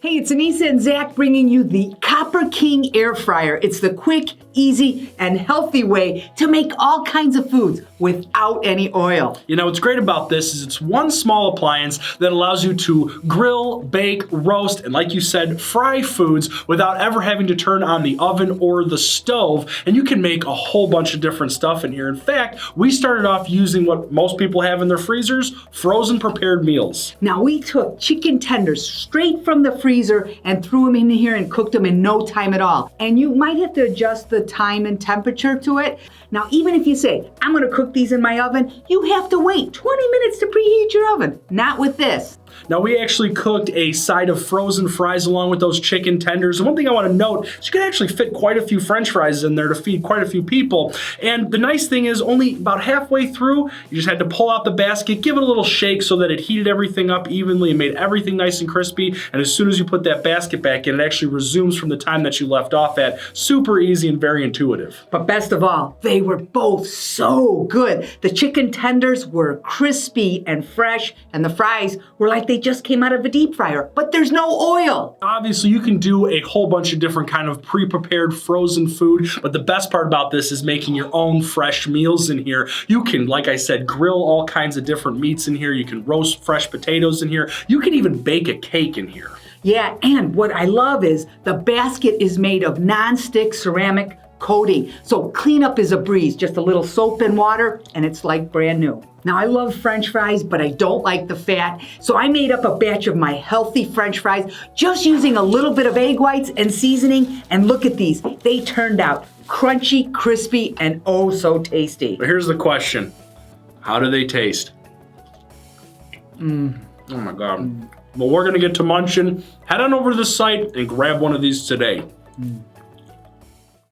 Hey, it's Anissa and Zach bringing you the Copper King Air Fryer. It's the quick, easy, and healthy way to make all kinds of foods without any oil. You know, what's great about this is it's one small appliance that allows you to grill, bake, roast, and like you said, fry foods without ever having to turn on the oven or the stove. And you can make a whole bunch of different stuff in here. In fact, we started off using what most people have in their freezers, frozen prepared meals. Now, we took chicken tenders straight from the freezer and threw them in here and cooked them in no time at all. And you might have to adjust the time and temperature to it. Now, even if you say, I'm gonna cook these in my oven, you have to wait 20 minutes to preheat your oven. Not with this. Now, we actually cooked a side of frozen fries along with those chicken tenders. And one thing I want to note is you can actually fit quite a few French fries in there to feed quite a few people. And the nice thing is only about halfway through, you just had to pull out the basket, give it a little shake so that it heated everything up evenly and made everything nice and crispy. And as soon as you put that basket back in, it actually resumes from the time that you left off at. Super easy and very intuitive. But best of all, they were both so good. The chicken tenders were crispy and fresh, and the fries were like they just came out of a deep fryer, but there's no oil. Obviously, you can do a whole bunch of different kind of pre-prepared frozen food, but the best part about this is making your own fresh meals in here. You can, like I said, grill all kinds of different meats in here. You can roast fresh potatoes in here. You can even bake a cake in here. Yeah, and what I love is the basket is made of non-stick ceramic coating. So cleanup is a breeze, just a little soap and water, and it's like brand new. Now, I love French fries, but I don't like the fat. So I made up a batch of my healthy French fries, just using a little bit of egg whites and seasoning. And look at these. They turned out crunchy, crispy, and oh so tasty. But here's the question. How do they taste? Oh my God. Well, we're gonna get to munching. Head on over to the site and grab one of these today.